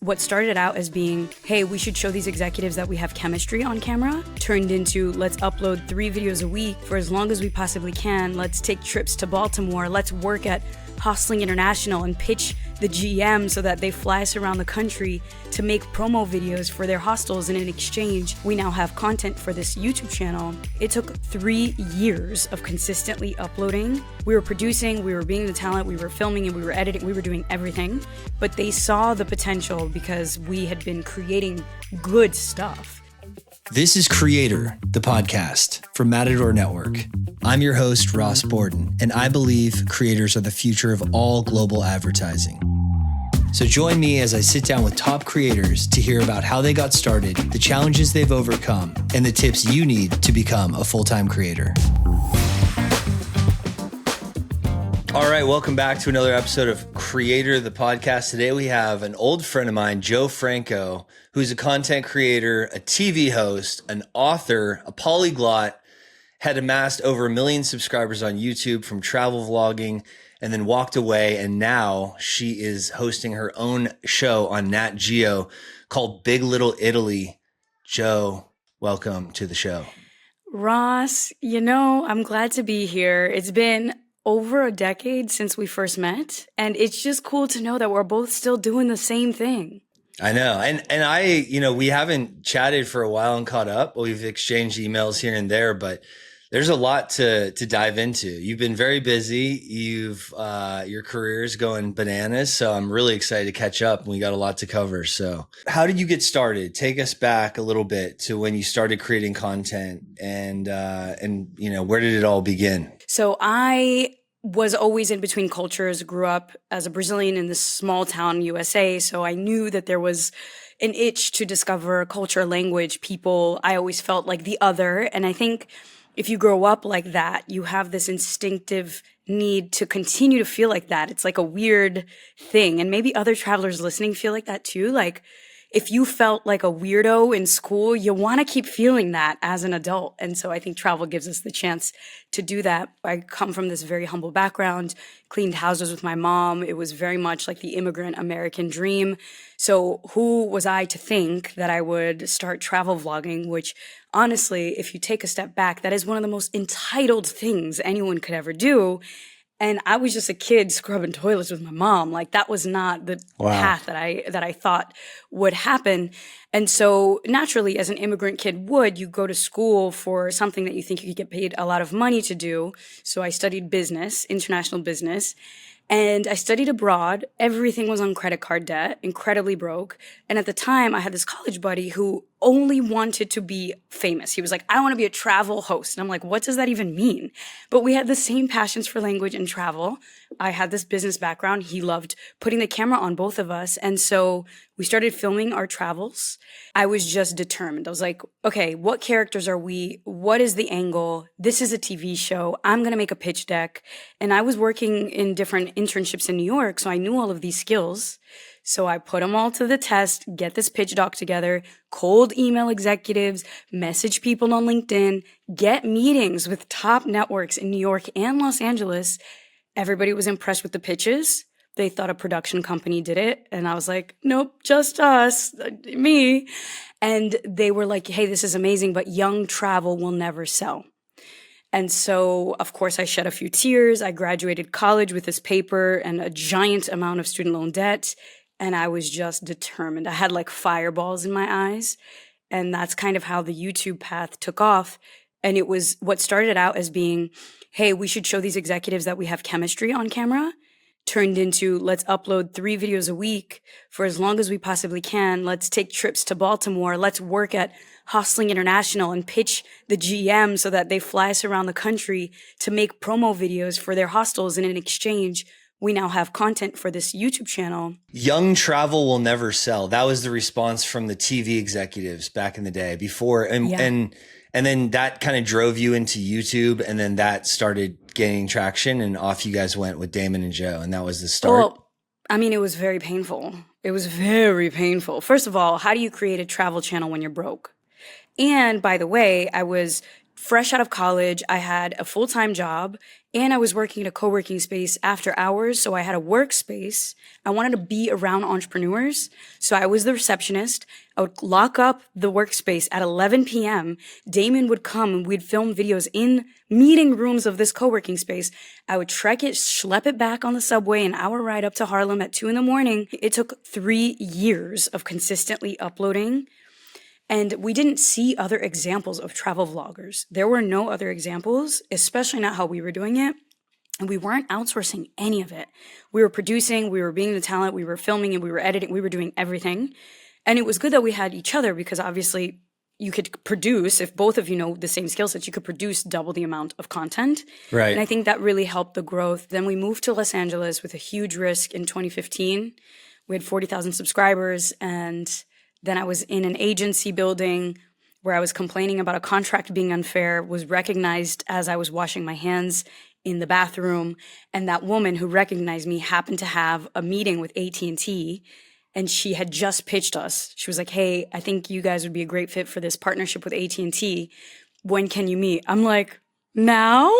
what started out as being, hey, we should show these executives that we have chemistry on camera, turned into let's upload 3 videos a week for as long as we possibly can. Let's take trips to Baltimore. Let's work at Hostling International and pitch the GM so that they fly us around the country to make promo videos for their hostels. And in exchange, we now have content for this YouTube channel. It took 3 years of consistently uploading. We were producing, we were being the talent, we were filming, and we were editing, we were doing everything. But they saw the potential because we had been creating good stuff. This is Creator, the podcast from Matador Network. I'm your host, Ross Borden, and I believe creators are the future of all global advertising. So join me as I sit down with top creators to hear about how they got started, the challenges they've overcome, and the tips you need to become a full-time creator. All right, welcome back to another episode of Creator, the podcast. Today we have an old friend of mine, Jo Franco, who's a content creator, a TV host, an author, a polyglot, had amassed over 1 million subscribers on YouTube from travel vlogging, and then walked away. And now she is hosting her own show on Nat Geo called Big Little Italy. Jo, welcome to the show. Ross, I'm glad to be here. It's been over a decade since we first met, and it's just cool to know that we're both still doing the same thing. I know. And I, we haven't chatted for a while and caught up. We've exchanged emails here and there, but there's a lot to dive into. You've been very busy. Your career's going bananas. So I'm really excited to catch up, and we got a lot to cover. So how did you get started? Take us back a little bit to when you started creating content and where did it all begin? So I was always in between cultures, grew up as a Brazilian in this small town, USA. So I knew that there was an itch to discover culture, language, people. I always felt like the other. And I think if you grow up like that, you have this instinctive need to continue to feel like that. It's like a weird thing. And maybe other travelers listening feel like that too. Like if you felt like a weirdo in school, you want to keep feeling that as an adult. And so I think travel gives us the chance to do that. I come from this very humble background, cleaned houses with my mom. It was very much like the immigrant American dream. So who was I to think that I would start travel vlogging, which honestly, if you take a step back, that is one of the most entitled things anyone could ever do. And I was just a kid scrubbing toilets with my mom. Like that was not the path that I thought would happen. And so naturally, as an immigrant kid would, you go to school for something that you think you could get paid a lot of money to do. So I studied business, international business. And I studied abroad. Everything was on credit card debt, incredibly broke. And at the time, I had this college buddy who only wanted to be famous. He was like, I want to be a travel host. And I'm like, what does that even mean? But we had the same passions for language and travel. I had this business background. He loved putting the camera on both of us. And so we started filming our travels. I was just determined. I was like, okay, what characters are we? What is the angle? This is a TV show. I'm going to make a pitch deck. And I was working in different internships in New York, so I knew all of these skills. So I put them all to the test, get this pitch doc together, cold email executives, message people on LinkedIn, get meetings with top networks in New York and Los Angeles. Everybody was impressed with the pitches. They thought a production company did it. And I was like, nope, just us, me. And they were like, hey, this is amazing, but young travel will never sell. And so, of course, I shed a few tears. I graduated college with this paper and a giant amount of student loan debt. And I was just determined. I had like fireballs in my eyes. And that's kind of how the YouTube path took off. And it was what started out as being, hey, we should show these executives that we have chemistry on camera, turned into let's upload 3 videos a week for as long as we possibly can. Let's take trips to Baltimore. Let's work at Hostling International and pitch the GM so that they fly us around the country to make promo videos for their hostels. And in exchange, we now have content for this YouTube channel. Young travel will never sell. That was the response from the TV executives back in the day before. And then that kind of drove you into YouTube, and then that started gaining traction, and off you guys went with Damon and Jo. And that was the start. Well, I mean, it was very painful. It was very painful. First of all, how do you create a travel channel when you're broke? And by the way, I was fresh out of college. I had a full-time job And I was working at a co-working space after hours, so I had a workspace. I wanted to be around entrepreneurs, so I was the receptionist. I would lock up the workspace at 11 p.m. Damon would come and we'd film videos in meeting rooms of this co-working space. I would trek it, schlep it back on the subway, an hour ride up to Harlem at 2 a.m. It took 3 years of consistently uploading. And we didn't see other examples of travel vloggers. There were no other examples, especially not how we were doing it. And we weren't outsourcing any of it. We were producing, we were being the talent, we were filming, and we were editing, we were doing everything. And it was good that we had each other because obviously you could produce, if both of you know the same skill sets, you could produce double the amount of content. Right. And I think that really helped the growth. Then we moved to Los Angeles with a huge risk in 2015. We had 40,000 subscribers, and then I was in an agency building where I was complaining about a contract being unfair, was recognized as I was washing my hands in the bathroom. And that woman who recognized me happened to have a meeting with AT&T, and she had just pitched us. She was like, hey, I think you guys would be a great fit for this partnership with AT&T. When can you meet? I'm like, now?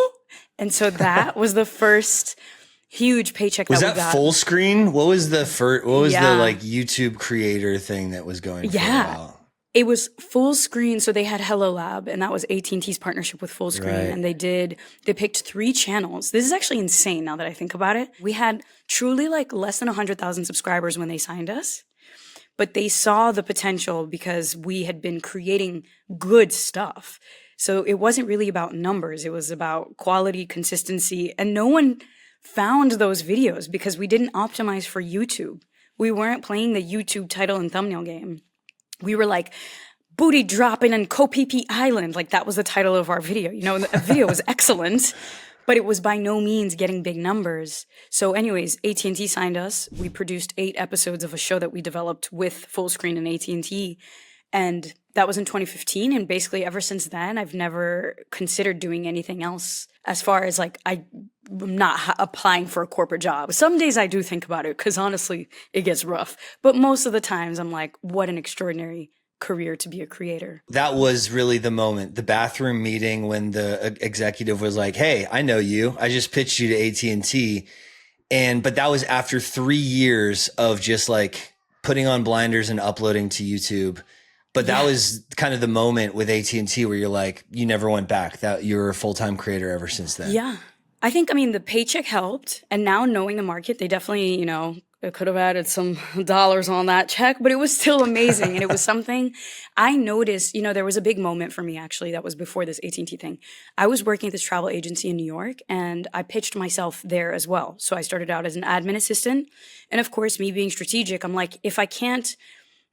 And so that was the first huge paycheck Was that we that got. full screen? What was the first? What was Yeah. the like YouTube creator thing that was going for a while? It was full screen. So they had Hello Lab, and that was AT&T's partnership with Full Screen. Right. And they picked 3 channels. This is actually insane now that I think about it. We had truly like less than 100,000 subscribers when they signed us. But they saw the potential because we had been creating good stuff. So it wasn't really about numbers. It was about quality, consistency. And no one found those videos because we didn't optimize for YouTube. We weren't playing the YouTube title and thumbnail game. We were like, booty dropping in Kopipi Island. Like that was the title of our video. You know, the video was excellent, but it was by no means getting big numbers. So anyways, AT&T signed us. We produced 8 episodes of a show that we developed with Full Screen and AT&T. And that was in 2015. And basically ever since then, I've never considered doing anything else as far as like I'm not applying for a corporate job. Some days I do think about it because honestly, it gets rough. But most of the times I'm like, what an extraordinary career to be a creator. That was really the moment, the bathroom meeting when the executive was like, hey, I know you. I just pitched you to AT&T. But that was after 3 years of just like putting on blinders and uploading to YouTube. But that was kind of the moment with AT&T where you're like, you never went back. That you're a full-time creator ever since then. Yeah. I think, the paycheck helped. And now knowing the market, they definitely, it could have added some dollars on that check, but it was still amazing. And it was something I noticed, there was a big moment for me actually that was before this AT&T thing. I was working at this travel agency in New York and I pitched myself there as well. So I started out as an admin assistant. And of course, me being strategic, I'm like, if I can't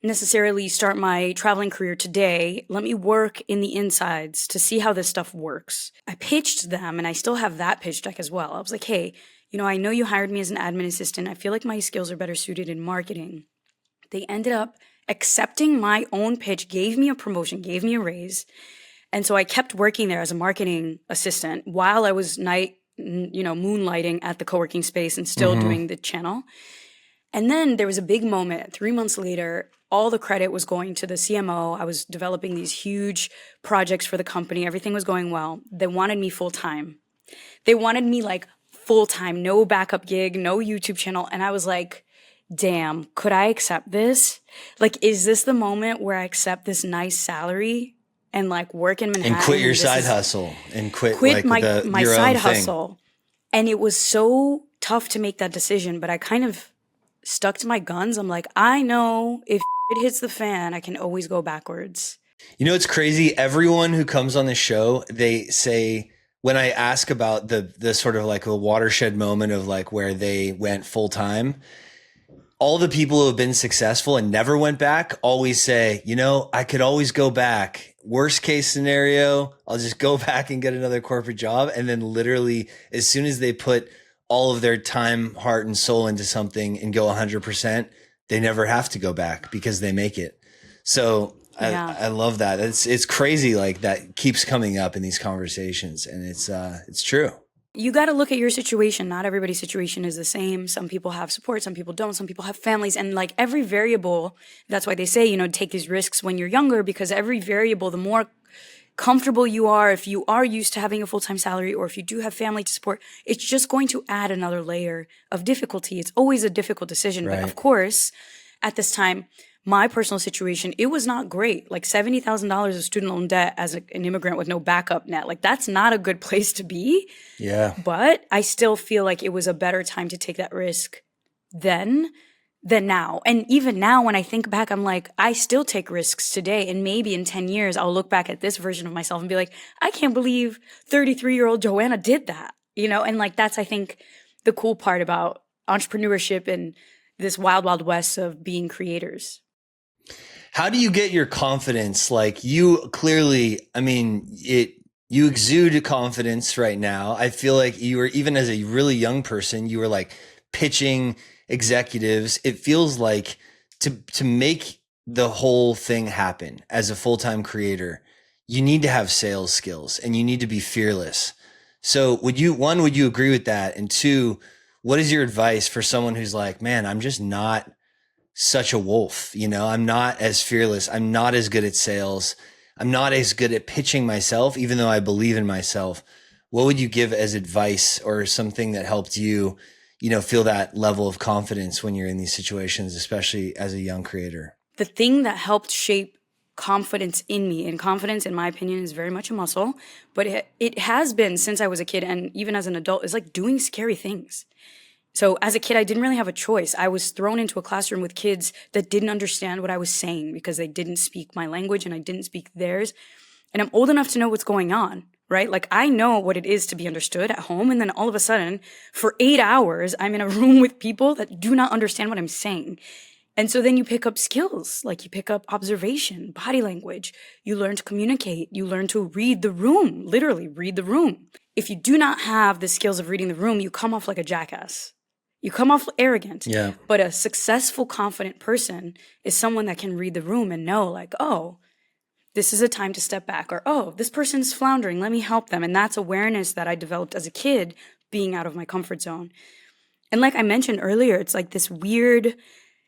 necessarily start my traveling career today, let me work in the insides to see how this stuff works. I pitched them, and I still have that pitch deck as well. I was like, hey, I know you hired me as an admin assistant. I feel like my skills are better suited in marketing. They ended up accepting my own pitch, gave me a promotion, gave me a raise. And so I kept working there as a marketing assistant while I was moonlighting at the co-working space and still doing the channel. And then there was a big moment 3 months later. All the credit was going to the CMO. I was developing these huge projects for the company. Everything was going well. They wanted me full time. They wanted me like full time, no backup gig, no YouTube channel. And I was like, damn, could I accept this? Like, is this the moment where I accept this nice salary and like work in Manhattan? And quit your side hustle and quit like my your side own thing. hustle. And it was so tough to make that decision, but I kind of stuck to my guns. I'm like, I know if it hits the fan, I can always go backwards. It's crazy. Everyone who comes on the show, they say, when I ask about the sort of like a watershed moment of like where they went full time, all the people who have been successful and never went back always say, I could always go back. Worst case scenario, I'll just go back and get another corporate job. And then literally as soon as they put all of their time, heart, and soul into something and go 100%, they never have to go back because they make it. So I love that. It's crazy. Like that keeps coming up in these conversations, and it's true. You got to look at your situation. Not everybody's situation is the same. Some people have support, some people don't, some people have families, and like every variable, that's why they say, take these risks when you're younger, because every variable, the more comfortable you are, if you are used to having a full-time salary, or if you do have family to support, it's just going to add another layer of difficulty. It's always a difficult decision. But of course, at this time, my personal situation, it was not great. Like $70,000 of student loan debt as an immigrant with no backup net. Like that's not a good place to be. Yeah. But I still feel like it was a better time to take that risk then than now. And even now, when I think back, I'm like, I still take risks today. And maybe in 10 years, I'll look back at this version of myself and be like, I can't believe 33-year-old Joanna did that, you know? And like, that's, I think, the cool part about entrepreneurship and this wild, wild west of being creators. How do you get your confidence? Like you clearly, I mean, you exude confidence right now. I feel like you were, even as a really young person, you were like pitching executives. It feels like to make the whole thing happen as a full-time creator, you need to have sales skills and you need to be fearless. So would you agree with that? And two, what is your advice for someone who's like, man, I'm just not such a wolf. You know, I'm not as fearless. I'm not as good at sales. I'm not as good at pitching myself, even though I believe in myself. What would you give as advice or something that helped you, you know, feel that level of confidence when you're in these situations, especially as a young creator? The thing that helped shape confidence in me, and confidence, in my opinion, is very much a muscle, but it has been since I was a kid and even as an adult, is like doing scary things. So as a kid, I didn't really have a choice. I was thrown into a classroom with kids that didn't understand what I was saying because they didn't speak my language and I didn't speak theirs. And I'm old enough to know what's going on, right? Like I know what it is to be understood at home. And then all of a sudden, for 8 hours, I'm in a room with people that do not understand what I'm saying. And so then you pick up skills, like you pick up observation, body language. You learn to communicate. You learn to read the room, literally read the room. If you do not have the skills of reading the room, you come off like a jackass. You come off arrogant. Yeah. But a successful, confident person is someone that can read the room and know like, oh, this is a time to step back, or, oh, this person's floundering. Let me help them. And that's awareness that I developed as a kid, being out of my comfort zone. And like I mentioned earlier, it's like this weird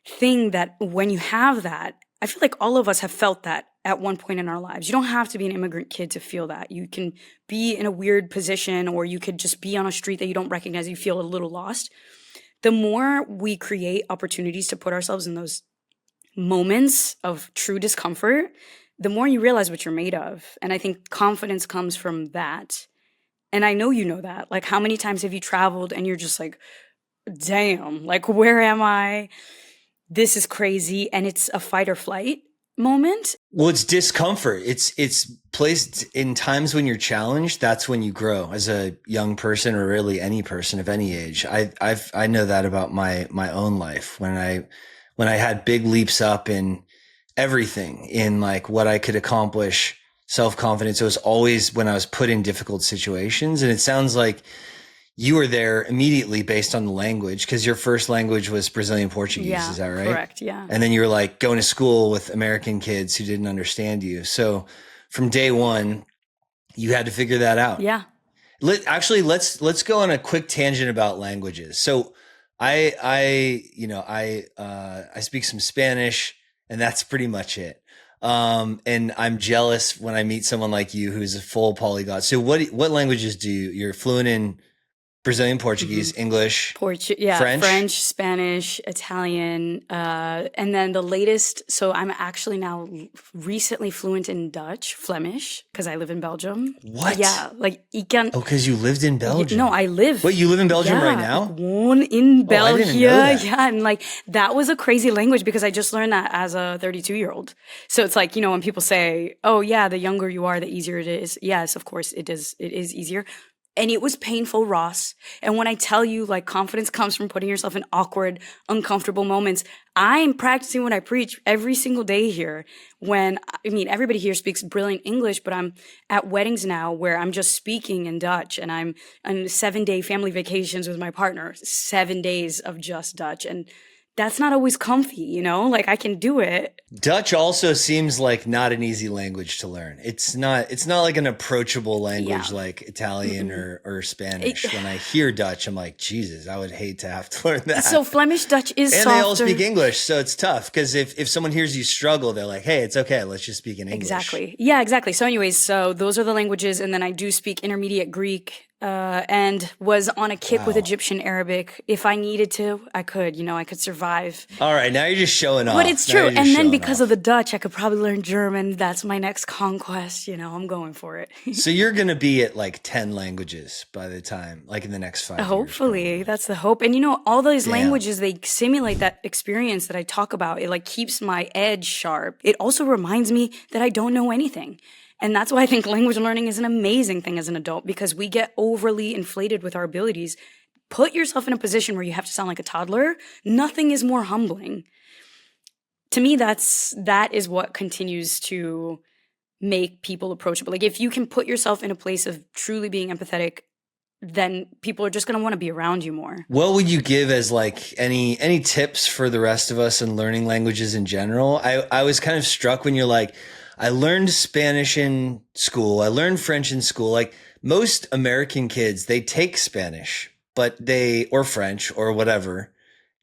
thing that when you have that, I feel like all of us have felt that at one point in our lives. You don't have to be an immigrant kid to feel that. You can be in a weird position, or you could just be on a street that you don't recognize. You feel a little lost. The more we create opportunities to put ourselves in those moments of true discomfort, the more you realize what you're made of. And I think confidence comes from that. And I know you know that. Like, how many times have you traveled and you're just like, damn, like, where am I? This is crazy. And it's a fight or flight moment. Well, it's discomfort. It's placed in times when you're challenged. That's when you grow as a young person, or really any person of any age. I know that about my own life when I had big leaps up in everything, in like what I could accomplish, self-confidence. It was always when I was put in difficult situations. And it sounds like you were there immediately based on the language, because your first language was Brazilian Portuguese. Yeah, is that right? Correct. Yeah. And then you were like going to school with American kids who didn't understand you. So from day one, you had to figure that out. Yeah. Let's go on a quick tangent about languages. So I speak some Spanish, and that's pretty much it. And I'm jealous when I meet someone like you who's a full polyglot. So what languages you're fluent in? Brazilian Portuguese, English, French, Spanish, Italian, and then the latest. So I'm actually now recently fluent in Dutch, Flemish, because I live in Belgium. What? Yeah, like ik kan. Oh, because you lived in Belgium. No, I live. Wait, you live in Belgium right now? Ik woon in Belgium. I didn't know that. Yeah, and like that was a crazy language because I just learned that as a 32-year-old. So it's like, you know, when people say, "Oh yeah, the younger you are, the easier it is." Yes, of course it is. It is easier. And it was painful, Ross. And when I tell you, like, confidence comes from putting yourself in awkward, uncomfortable moments, I'm practicing what I preach every single day here. Everybody here speaks brilliant English, but I'm at weddings now where I'm just speaking in Dutch, and I'm on 7-day family vacations with my partner, 7 days of just Dutch. And that's not always comfy, you know? Like I can do it. Dutch also seems like not an easy language to learn. It's not like an approachable language Yeah. like Italian Mm-mm. or It, Spanish. When I hear Dutch, I'm like, Jesus, I would hate to have to learn that. so Flemish Dutch is And they all speak softer. English, so it's tough because if someone hears you struggle, they're like, "Hey, it's okay. Let's just speak in English." Exactly. Yeah, exactly. So anyways, so those are the languages. And then I do speak intermediate Greek, and was on a kick with Wow. Egyptian Arabic. If I needed to, I could, I could survive. All right, now you're just showing off. But it's Now true. you're just And then showing because off. of the Dutch, I could probably learn German. That's my next conquest. I'm going for it. So you're going to be at like 10 languages by the time, like in the next 5 years. Hopefully, probably. that's the hope. And all those Damn. languages, they simulate that experience that I talk about. It like keeps my edge sharp. It also reminds me that I don't know anything. And that's why I think language learning is an amazing thing as an adult, because we get overly inflated with our abilities. Put yourself in a position where you have to sound like a toddler. Nothing is more humbling. To me, that is what continues to make people approachable. Like if you can put yourself in a place of truly being empathetic, then people are just going to want to be around you more. What would you give as like any tips for the rest of us in learning languages in general? I was kind of struck when you're like, I learned Spanish in school. I learned French in school. Like most American kids, they take Spanish, or French or whatever.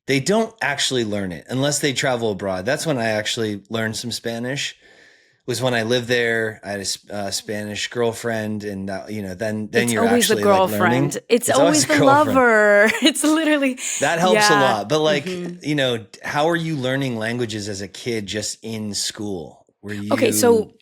They don't actually learn it unless they travel abroad. That's when I actually learned some Spanish. Was when I lived there. I had a Spanish girlfriend, and then It's you're always the actually like girlfriend. learning. It's always the girlfriend. lover. It's literally That helps a yeah. lot. But like, how are you learning languages as a kid just in school? Were you Okay, so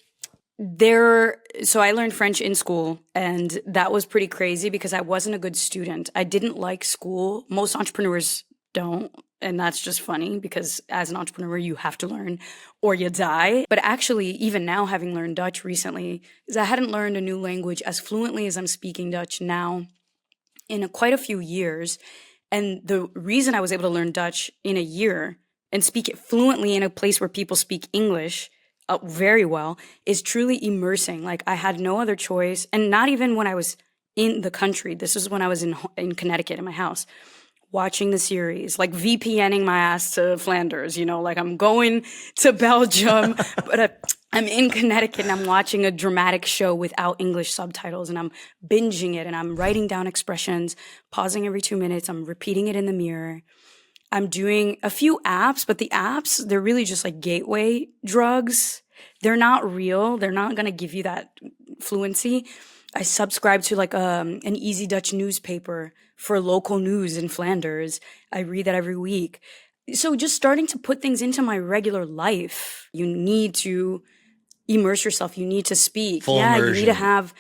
I learned French in school, and that was pretty crazy because I wasn't a good student. I didn't like school. Most entrepreneurs don't, and that's just funny because as an entrepreneur, you have to learn or you die. But actually, even now, having learned Dutch recently, is I hadn't learned a new language as fluently as I'm speaking Dutch now in quite a few years. And the reason I was able to learn Dutch in a year and speak it fluently in a place where people speak English very well is truly immersing. Like I had no other choice. And not even when I was in the country. This was when I was in Connecticut in my house, watching the series, like VPNing my ass to Flanders, like I'm going to Belgium, but I'm in Connecticut and I'm watching a dramatic show without English subtitles and I'm binging it and I'm writing down expressions, pausing every 2 minutes. I'm repeating it in the mirror. I'm doing a few apps, but the apps, they're really just like gateway drugs. They're not real. They're not going to give you that fluency. I subscribe to like an Easy Dutch newspaper for local news in Flanders. I read that every week. So just starting to put things into my regular life. You need to immerse yourself. You need to speak. Full immersion. You need to have...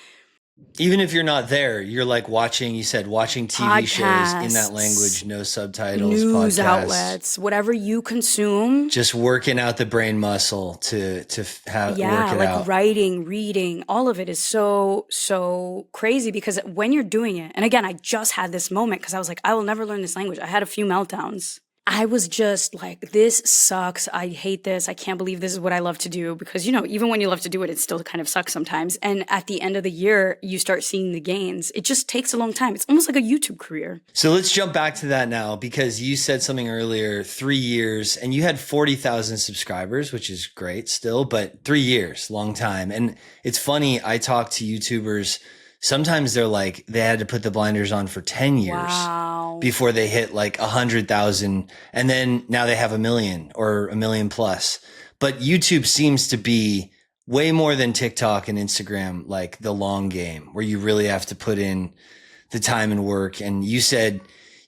Even if you're not there, you're like watching TV shows in that language, no subtitles, news podcasts, outlets, whatever you consume. Just working out the brain muscle to have work it like out. Writing, reading, all of it is so crazy because when you're doing it, and again, I just had this moment because I was like, I will never learn this language. I had a few meltdowns. I was just like, this sucks. I hate this. I can't believe this is what I love to do because, even when you love to do it, it still kind of sucks sometimes. And at the end of the year, you start seeing the gains. It just takes a long time. It's almost like a YouTube career. So let's jump back to that now because you said something earlier, 3 years, and you had 40,000 subscribers, which is great still, but 3 years, long time. And it's funny, I talk to YouTubers. Sometimes they're like, they had to put the blinders on for 10 years before they hit like 100,000. And then now they have 1 million or 1 million plus. But YouTube seems to be way more than TikTok and Instagram, like the long game where you really have to put in the time and work. And you said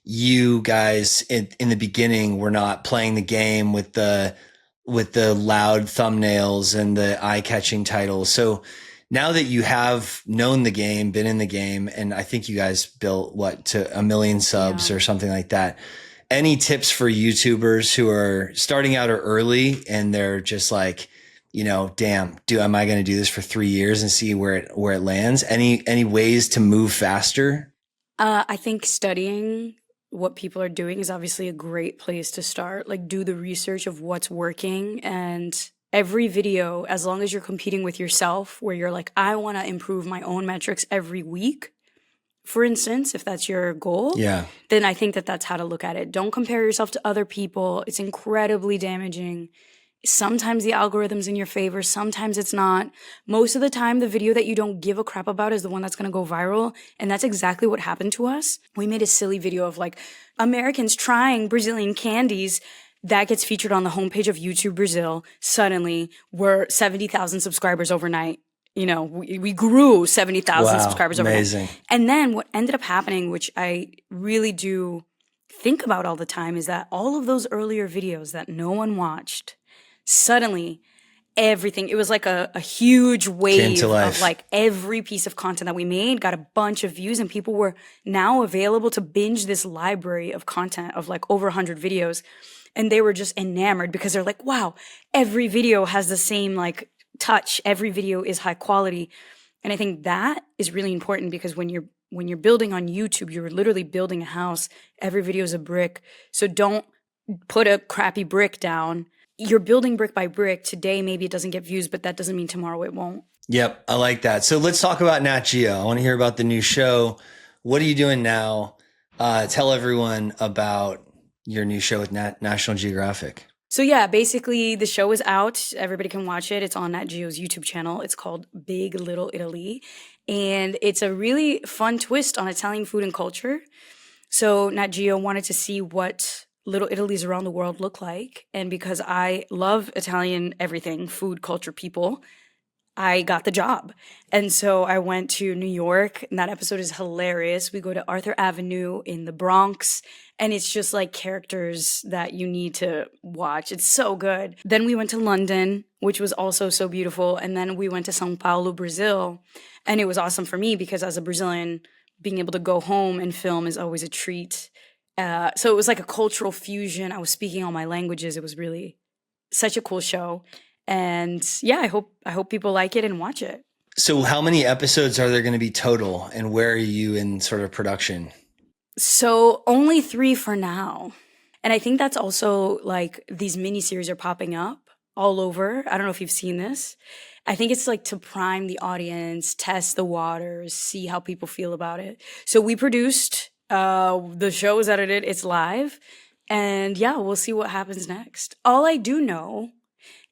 you guys in the beginning were not playing the game with the loud thumbnails and the eye-catching titles. So now that you have known the game, been in the game, and I think you guys built to 1 million subs or something like that. Any tips for YouTubers who are starting out or early and they're just like, damn, am I going to do this for 3 years and see where it lands? Any ways to move faster? I think studying what people are doing is obviously a great place to start. Like do the research of what's working, and every video, as long as you're competing with yourself, where you're like, I want to improve my own metrics every week, for instance, if that's your goal, then I think that that's how to look at it. Don't compare yourself to other people. It's incredibly damaging. Sometimes the algorithm's in your favor, sometimes it's not. Most of the time, the video that you don't give a crap about is the one that's going to go viral. And that's exactly what happened to us. We made a silly video of like Americans trying Brazilian candies. That gets featured on the homepage of YouTube Brazil. Suddenly, we're 70,000 subscribers overnight. You know, we grew 70,000 subscribers overnight. Amazing. And then what ended up happening, which I really do think about all the time, is that all of those earlier videos that no one watched, suddenly everything, it was like a huge wave of like every piece of content that we made got a bunch of views, and people were now available to binge this library of content of like over 100 videos. And they were just enamored because they're like, wow, every video has the same like touch. Every video is high quality. And I think that is really important because when you're building on YouTube, you're literally building a house. Every video is a brick. So don't put a crappy brick down. You're building brick by brick. Today, maybe it doesn't get views, but that doesn't mean tomorrow it won't. Yep. I like that. So let's talk about Nat Geo. I want to hear about the new show. What are you doing now? Tell everyone about your new show with National Geographic. So yeah, basically the show is out. Everybody can watch it. It's on Nat Geo's YouTube channel. It's called Big Little Italy. And it's a really fun twist on Italian food and culture. So Nat Geo wanted to see what Little Italies around the world look like. And because I love Italian everything, food, culture, people, I got the job. And so I went to New York, and that episode is hilarious. We go to Arthur Avenue in the Bronx, and it's just like characters that you need to watch. It's so good. Then we went to London, which was also so beautiful. And then we went to São Paulo, Brazil. And it was awesome for me because as a Brazilian, being able to go home and film is always a treat. So it was like a cultural fusion. I was speaking all my languages. It was really such a cool show. And yeah, I hope people like it and watch it. So how many episodes are there going to be total, and where are you in sort of production? So only 3 for now. And I think that's also like these miniseries are popping up all over. I don't know if you've seen this. I think it's like to prime the audience, test the waters, see how people feel about it. So we produced the show is edited, it's live. And yeah, we'll see what happens next. All I do know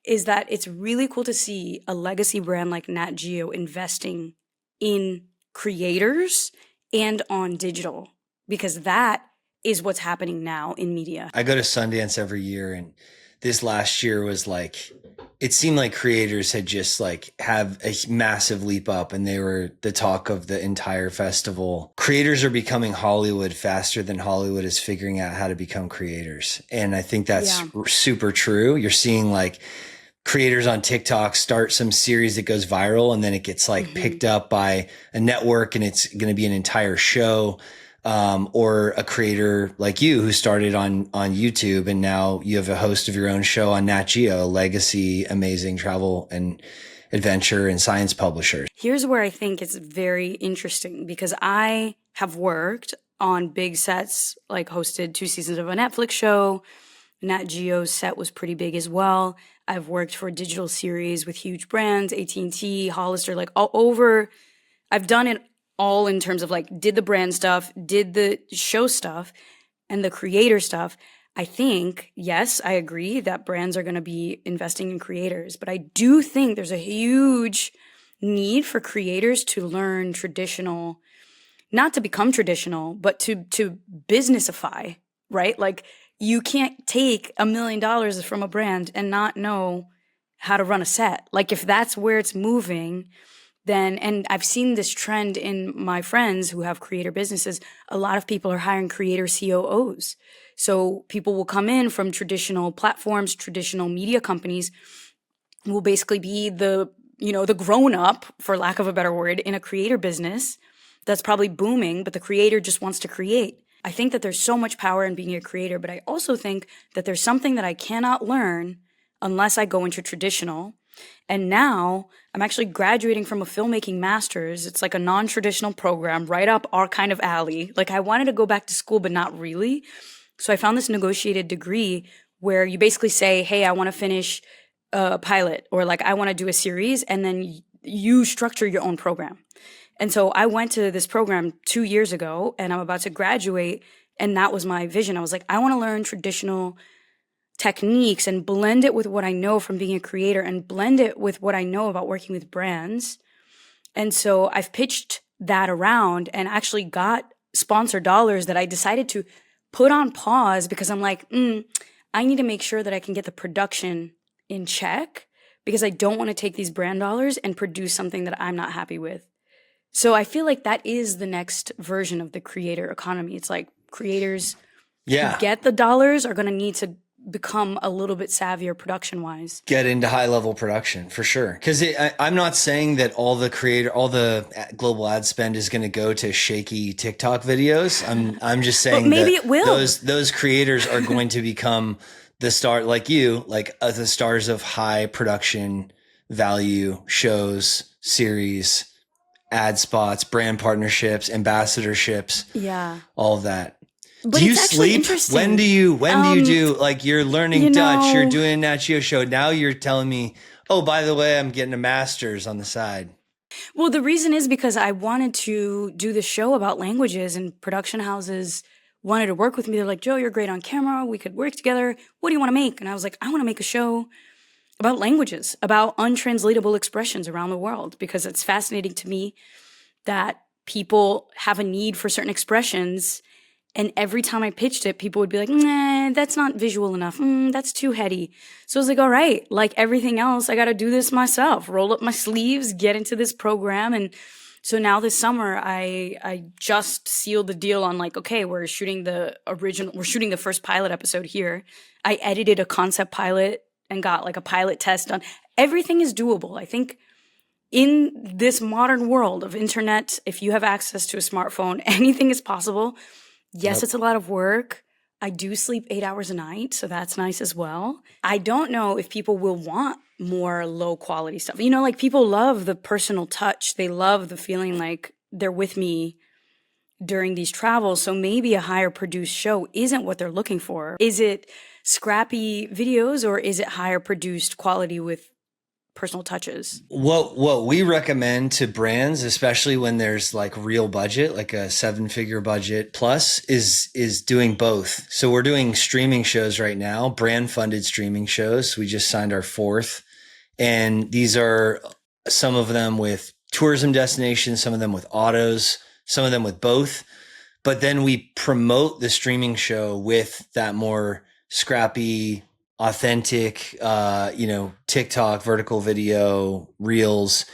is that it's really cool to see a legacy brand like Nat Geo investing in creators and on digital, because that is what's happening now in media. I go to Sundance every year, and this last year was like, it seemed like creators had just like have a massive leap up, and they were the talk of the entire festival. Creators are becoming Hollywood faster than Hollywood is figuring out how to become creators. And I think that's super true. You're seeing like creators on TikTok start some series that goes viral, and then it gets like picked up by a network, and it's going to be an entire show. Or a creator like you who started on YouTube, and now you have a host of your own show on Nat Geo, legacy, amazing travel and adventure and science publisher. Here's where I think it's very interesting, because I have worked on big sets, like hosted 2 seasons of a Netflix show. Nat Geo's set was pretty big as well. I've worked for a digital series with huge brands, AT&T, Hollister, like all over. I've done it all in terms of like, did the brand stuff, did the show stuff, and the creator stuff. I think, yes, I agree that brands are going to be investing in creators, but I do think there's a huge need for creators to learn traditional, not to become traditional, but to businessify, right? Like, you can't take $1 million from a brand and not know how to run a set. Like, if that's where it's moving, then, and I've seen this trend in my friends who have creator businesses, a lot of people are hiring creator COOs. So people will come in from traditional platforms, traditional media companies, will basically be the grown up, for lack of a better word, in a creator business that's probably booming, but the creator just wants to create. I think that there's so much power in being a creator, but I also think that there's something that I cannot learn unless I go into traditional. And now I'm actually graduating from a filmmaking master's. It's like a non-traditional program right up our kind of alley. Like, I wanted to go back to school, but not really. So I found this negotiated degree where you basically say, hey, I want to finish a pilot, or like I want to do a series, and then you structure your own program. And so I went to this program 2 years ago, and I'm about to graduate, and that was my vision. I was like, I want to learn traditional techniques and blend it with what I know from being a creator and blend it with what I know about working with brands. And so I've pitched that around and actually got sponsor dollars that I decided to put on pause because I'm like, I need to make sure that I can get the production in check because I don't want to take these brand dollars and produce something that I'm not happy with. So I feel like that is the next version of the creator economy. It's like creators who get the dollars are going to need to become a little bit savvier production wise. Get into high level production for sure. Because I'm not saying that all the global ad spend is going to go to shaky TikTok videos. I'm just saying but maybe that it will. Those creators are going to become the star, like you, like the stars of high production value shows, series, ad spots, brand partnerships, ambassadorships. Yeah. All of that. But do you it's actually sleep? interesting. When do you do, like, you're learning Dutch, you're doing a Nat Geo show. Now you're telling me, oh, by the way, I'm getting a master's on the side. Well, the reason is because I wanted to do the show about languages, and production houses wanted to work with me. They're like, Jo, you're great on camera. We could work together. What do you want to make? And I was like, I want to make a show about languages, about untranslatable expressions around the world, because it's fascinating to me that people have a need for certain expressions. And every time I pitched it, people would be like, nah, that's not visual enough. That's too heady. So I was like, all right, like everything else, I got to do this myself, roll up my sleeves, get into this program. And so now this summer, I just sealed the deal on like, okay, we're shooting the first pilot episode here. I edited a concept pilot and got like a pilot test done. Everything is doable. I think in this modern world of internet, if you have access to a smartphone, anything is possible. Yes, It's a lot of work. I do sleep 8 hours a night, so that's nice as well. I don't know if people will want more low quality stuff. Like people love the personal touch. They love the feeling like they're with me during these travels. So maybe a higher produced show isn't what they're looking for. Is it scrappy videos or is it higher produced quality with personal touches? What we recommend to brands, especially when there's like real budget, like a 7-figure budget plus, is doing both. So we're doing streaming shows right now, brand funded streaming shows. We just signed our 4th, and these are some of them with tourism destinations, some of them with autos, some of them with both. But then we promote the streaming show with that more scrappy, authentic, TikTok, vertical video, reels.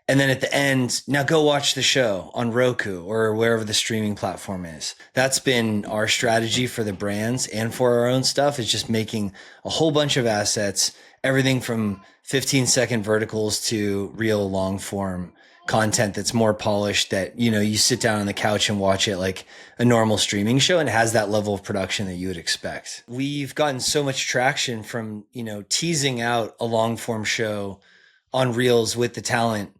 And then at the end, now go watch the show on Roku or wherever the streaming platform is. That's been our strategy for the brands and for our own stuff, is just making a whole bunch of assets, everything from 15-second verticals to real long form content that's more polished, that, you sit down on the couch and watch it like a normal streaming show, and it has that level of production that you would expect. We've gotten so much traction from, teasing out a long form show on Reels with the talent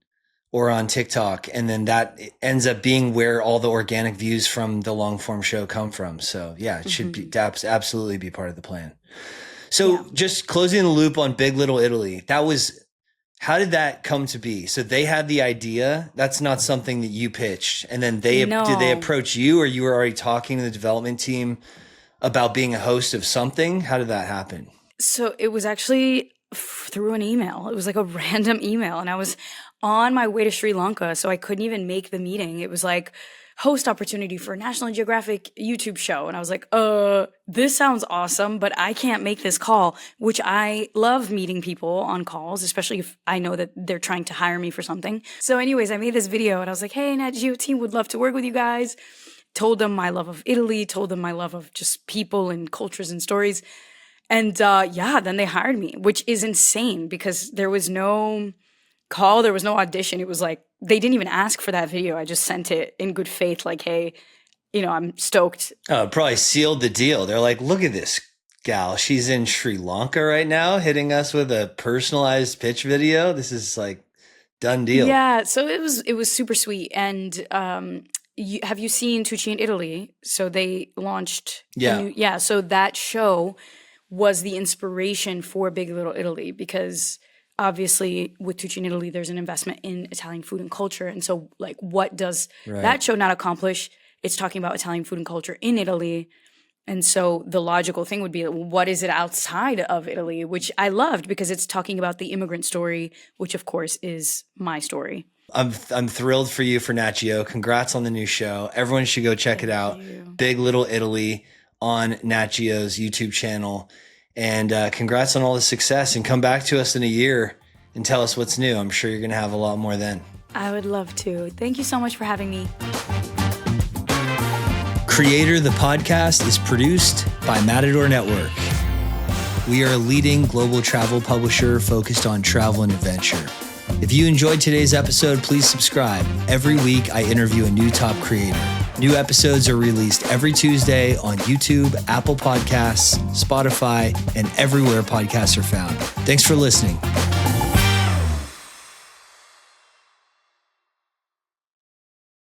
or on TikTok. And then that ends up being where all the organic views from the long form show come from. So yeah, it should be absolutely be part of the plan. So just closing the loop on Big Little Italy, how did that come to be? So they had the idea. That's not something that you pitched. And then did they approach you, or you were already talking to the development team about being a host of something? How did that happen? So it was actually through an email. It was like a random email, and I was on my way to Sri Lanka, so I couldn't even make the meeting. It was like host opportunity for a National Geographic YouTube show. And I was like, this sounds awesome, but I can't make this call, which I love meeting people on calls, especially if I know that they're trying to hire me for something. So anyways, I made this video and I was like, hey, Nat Geo team, would love to work with you guys. Told them my love of Italy, told them my love of just people and cultures and stories. And then they hired me, which is insane because there was no call, there was no audition. It was like, they didn't even ask for that video. I just sent it in good faith, like, hey, I'm stoked. Probably sealed the deal. They're like, look at this gal. She's in Sri Lanka right now, hitting us with a personalized pitch video. This is like done deal. Yeah, so it was super sweet. And have you seen Tucci in Italy? So they launched. So that show was the inspiration for Big Little Italy because obviously with Tucci in Italy, there's an investment in Italian food and culture. And so like, what does Right. that show not accomplish? It's talking about Italian food and culture in Italy. And so the logical thing would be, what is it outside of Italy? Which I loved because it's talking about the immigrant story, which of course is my story. I'm thrilled for you for Nat Geo. Congrats on the new show. Everyone should go check it out. Big Little Italy on Nat Geo's YouTube channel. And congrats on all the success, and come back to us in a year and tell us what's new. I'm sure you're going to have a lot more then. I would love to. Thank you so much for having me. Creator, the podcast, is produced by Matador Network. We are a leading global travel publisher focused on travel and adventure. If you enjoyed today's episode, please subscribe. Every week, I interview a new top creator. New episodes are released every Tuesday on YouTube, Apple Podcasts, Spotify, and everywhere podcasts are found. Thanks for listening.